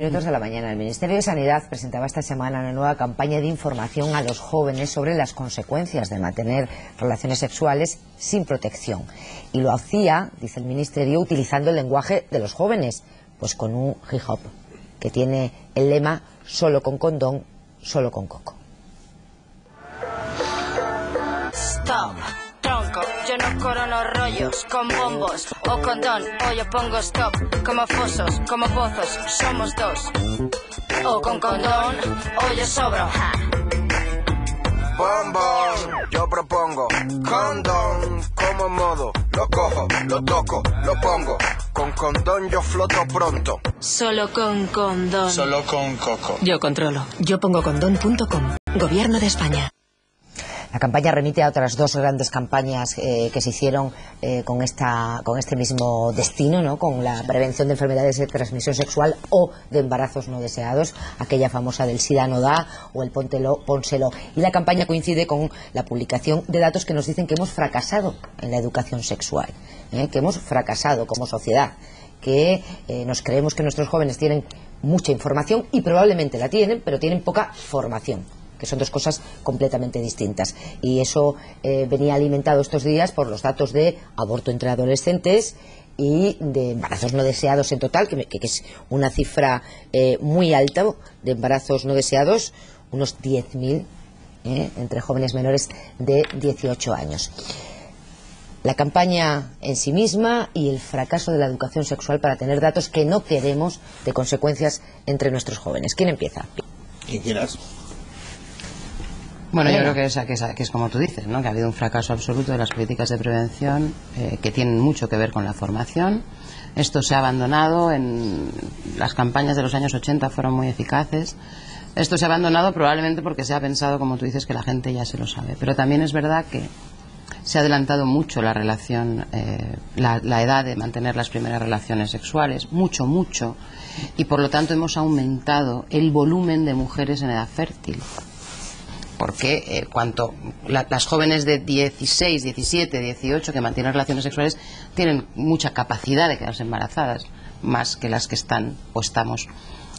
Minutos de la mañana. El Ministerio de Sanidad presentaba esta semana una nueva campaña de información a los jóvenes sobre las consecuencias de mantener relaciones sexuales sin protección. Y lo hacía, dice el Ministerio, utilizando el lenguaje de los jóvenes, pues con un hip hop que tiene el lema "solo con condón, solo con coco". Stop. Tronco, yo no corono rollos con bombos o condón, o yo pongo stop, como fosos, como pozos, somos dos. O con condón, o yo sobro, ja. Bombón, yo propongo condón, como modo, lo cojo, lo toco, lo pongo. Con condón yo floto pronto. Solo con condón. Solo con coco. Yo controlo. Yo pongo condón.com. Gobierno de España. La campaña remite a otras dos grandes campañas que se hicieron con este mismo destino, ¿no? Con la prevención de enfermedades de transmisión sexual o de embarazos no deseados, aquella famosa del SIDA no da o el pónselo. Y la campaña coincide con la publicación de datos que nos dicen que hemos fracasado en la educación sexual, que hemos fracasado como sociedad, que nos creemos que nuestros jóvenes tienen mucha información y probablemente la tienen, pero tienen poca formación, que son dos cosas completamente distintas. Y eso venía alimentado estos días por los datos de aborto entre adolescentes y de embarazos no deseados en total, que es una cifra muy alta de embarazos no deseados, unos 10.000 entre jóvenes menores de 18 años. La campaña en sí misma y el fracaso de la educación sexual para tener datos que no queremos de consecuencias entre nuestros jóvenes. ¿Quién empieza? ¿Quién quieras? Bueno, yo creo que es como tú dices, ¿no? Que ha habido un fracaso absoluto de las políticas de prevención que tienen mucho que ver con la formación. Esto se ha abandonado, en las campañas de los años 80 fueron muy eficaces. Esto se ha abandonado probablemente porque se ha pensado, como tú dices, que la gente ya se lo sabe. Pero también es verdad que se ha adelantado mucho la relación, la edad de mantener las primeras relaciones sexuales, mucho, y por lo tanto hemos aumentado el volumen de mujeres en edad fértil. Porque las jóvenes de 16, 17, 18 que mantienen relaciones sexuales tienen mucha capacidad de quedarse embarazadas, más que las que están o estamos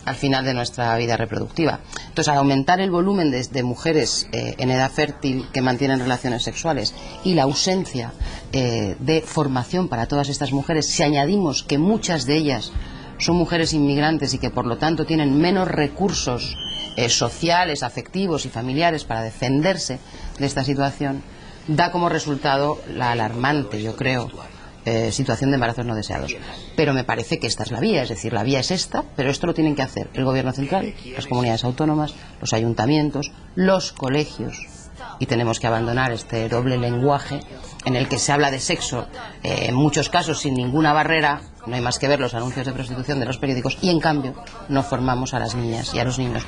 al final de nuestra vida reproductiva. Entonces, al aumentar el volumen de mujeres en edad fértil que mantienen relaciones sexuales y la ausencia de formación para todas estas mujeres, si añadimos que muchas de ellas son mujeres inmigrantes y que por lo tanto tienen menos recursos sociales, afectivos y familiares para defenderse de esta situación, da como resultado la alarmante, yo creo, situación de embarazos no deseados. Pero me parece que esta es la vía, es decir, la vía es esta, pero esto lo tienen que hacer el gobierno central, las comunidades autónomas, los ayuntamientos, los colegios, y tenemos que abandonar este doble lenguaje en el que se habla de sexo, en muchos casos sin ninguna barrera. No hay más que ver los anuncios de prostitución de los periódicos y en cambio no formamos a las niñas y a los niños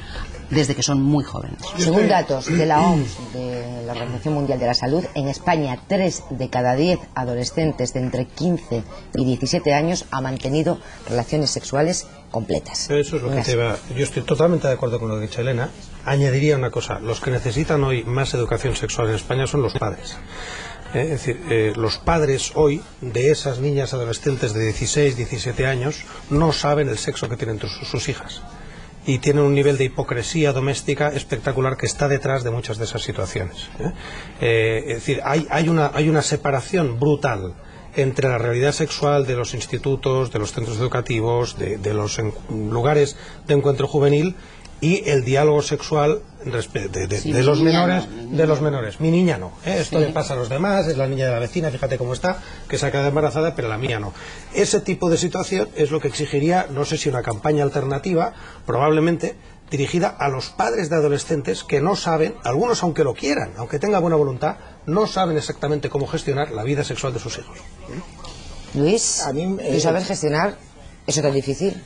desde que son muy jóvenes. Según datos de la OMS, de la Organización Mundial de la Salud, en España 3 de cada 10 adolescentes de entre 15 y 17 años ha mantenido relaciones sexuales completas. Eso es lo que te va. Yo estoy totalmente de acuerdo con lo que ha dicho Elena. Añadiría una cosa: los que necesitan hoy más educación sexual en España son los padres. Es decir, los padres hoy de esas niñas adolescentes de 16, 17 años no saben el sexo que tienen sus hijas y tienen un nivel de hipocresía doméstica espectacular que está detrás de muchas de esas situaciones. Es decir, hay una separación brutal entre la realidad sexual de los institutos, de los centros educativos, de los lugares de encuentro juvenil y el diálogo sexual de los menores. Mi niña no, esto le pasa a los demás, es la niña de la vecina, fíjate cómo está, que se ha quedado embarazada, pero la mía no. Ese tipo de situación es lo que exigiría, no sé si una campaña alternativa, probablemente dirigida a los padres de adolescentes que no saben, algunos aunque lo quieran, aunque tengan buena voluntad, no saben exactamente cómo gestionar la vida sexual de sus hijos. Luis, ¿tú sabes gestionar eso tan difícil?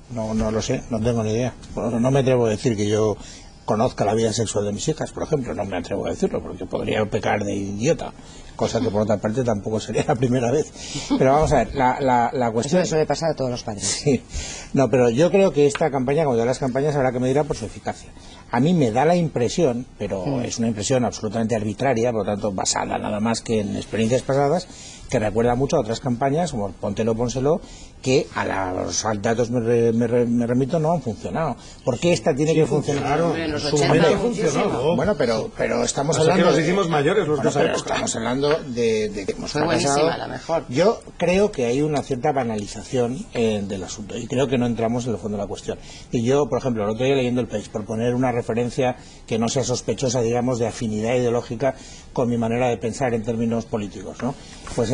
No lo sé, no tengo ni idea. Bueno, no me atrevo a decir que yo conozca la vida sexual de mis hijas, por ejemplo, no me atrevo a decirlo, porque podría pecar de idiota, cosa que por otra parte tampoco sería la primera vez. Pero vamos a ver, la cuestión... Eso le suele pasar a todos los padres. Sí, no, pero yo creo que esta campaña, como todas las campañas, habrá que medirla por su eficacia. A mí me da la impresión, pero es una impresión absolutamente arbitraria, por lo tanto basada nada más que en experiencias pasadas, que recuerda mucho a otras campañas como Póntelo, Pónselo, que a los datos me remito no han funcionado. ¿Por qué esta tiene que funcionar? En los En su 80 momento muchísimo. funcionó. Bueno, pero estamos Hasta que hablando... nos hicimos mayores los de esa pero época. estamos hablando de que hemos Fue fracasado. buenísima, la mejor. Yo creo que hay una cierta banalización del asunto y creo que no entramos en el fondo de la cuestión. Y yo, por ejemplo, el otro día leyendo El País, por poner una referencia que no sea sospechosa, digamos, de afinidad ideológica con mi manera de pensar en términos políticos, ¿no? Pues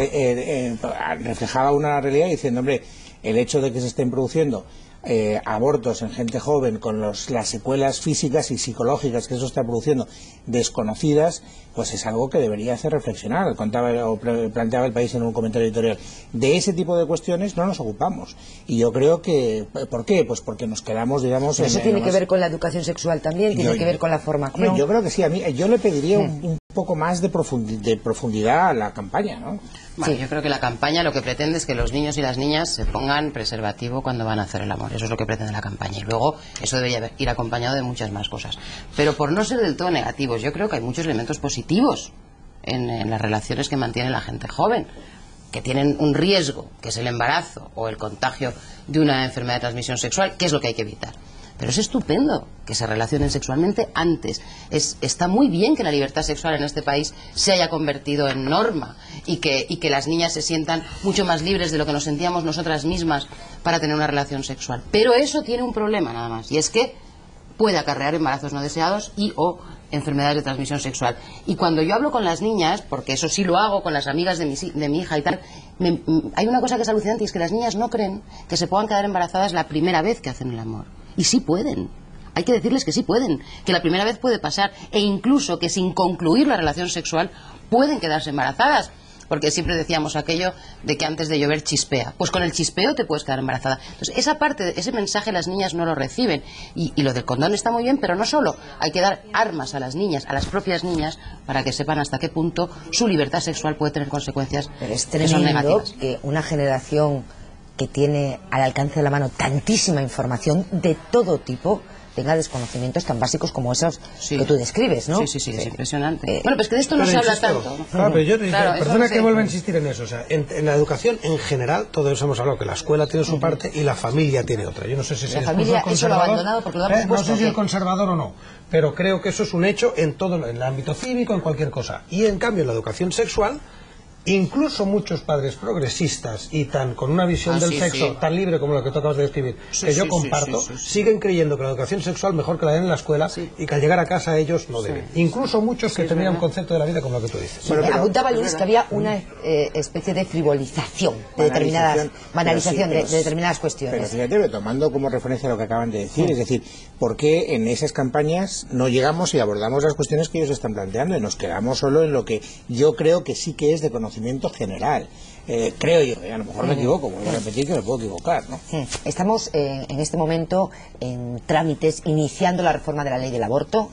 reflejaba una realidad diciendo, hombre, el hecho de que se estén produciendo abortos en gente joven con las secuelas físicas y psicológicas que eso está produciendo desconocidas, pues es algo que debería hacer reflexionar. Planteaba El País en un comentario editorial. De ese tipo de cuestiones no nos ocupamos. Y yo creo que... ¿Por qué? Pues porque nos quedamos, digamos... Pero eso tiene que ver con la educación sexual también, tiene que ver con la formación. Yo creo que sí. Yo le pediría un poco más de profundidad a la campaña, ¿no? Bueno, yo creo que la campaña lo que pretende es que los niños y las niñas se pongan preservativo cuando van a hacer el amor. Eso es lo que pretende la campaña. Y luego eso debería ir acompañado de muchas más cosas. Pero por no ser del todo negativos, yo creo que hay muchos elementos positivos en las relaciones que mantiene la gente joven, que tienen un riesgo, que es el embarazo o el contagio de una enfermedad de transmisión sexual, que es lo que hay que evitar. Pero es estupendo que se relacionen sexualmente antes. Está muy bien que la libertad sexual en este país se haya convertido en norma y que las niñas se sientan mucho más libres de lo que nos sentíamos nosotras mismas para tener una relación sexual. Pero eso tiene un problema nada más, y es que puede acarrear embarazos no deseados y o enfermedades de transmisión sexual. Y cuando yo hablo con las niñas, porque eso sí lo hago con las amigas de mi hija y tal, hay una cosa que es alucinante, y es que las niñas no creen que se puedan quedar embarazadas la primera vez que hacen el amor. Y sí pueden. Hay que decirles que sí pueden, que la primera vez puede pasar, e incluso que sin concluir la relación sexual pueden quedarse embarazadas. Porque siempre decíamos aquello de que antes de llover chispea. Pues con el chispeo te puedes quedar embarazada. Entonces, esa parte, ese mensaje las niñas no lo reciben. Y lo del condón está muy bien, pero no solo. Hay que dar armas a las niñas, a las propias niñas, para que sepan hasta qué punto su libertad sexual puede tener consecuencias pero es que son negativas. que una generación que tiene al alcance de la mano tantísima información de todo tipo tenga desconocimientos tan básicos como esos que tú describes, ¿no? Sí, es impresionante. Bueno, pues que de esto no se habla tanto. Claro, pero yo perdona que sí. vuelva a insistir en eso. O sea, en la educación en general, todos hemos hablado que la escuela tiene su parte y la familia tiene otra. Yo no sé si la familia eso lo ha abandonado porque lo ha no propuesto, sé si el conservador o no, pero creo que eso es un hecho en todo en el ámbito cívico, en cualquier cosa. Y en cambio, en la educación sexual, incluso muchos padres progresistas y con una visión del sexo tan libre como lo que tú acabas de describir, que yo comparto, siguen creyendo que la educación sexual mejor que la den en la escuela y que al llegar a casa ellos no deben. Incluso muchos que tenían un concepto de la vida como lo que tú dices. Apuntaba Luis que había una especie de frivolización, de determinadas banalización de determinadas cuestiones. Pero fíjate, tomando como referencia lo que acaban de decir, es decir, ¿por qué en esas campañas no llegamos y abordamos las cuestiones que ellos están planteando y nos quedamos solo en lo que yo creo que sí que es de conocimiento general? Creo yo, a lo mejor me equivoco, vuelvo a repetir que me puedo equivocar, ¿no? Estamos en este momento en trámites iniciando la reforma de la ley del aborto.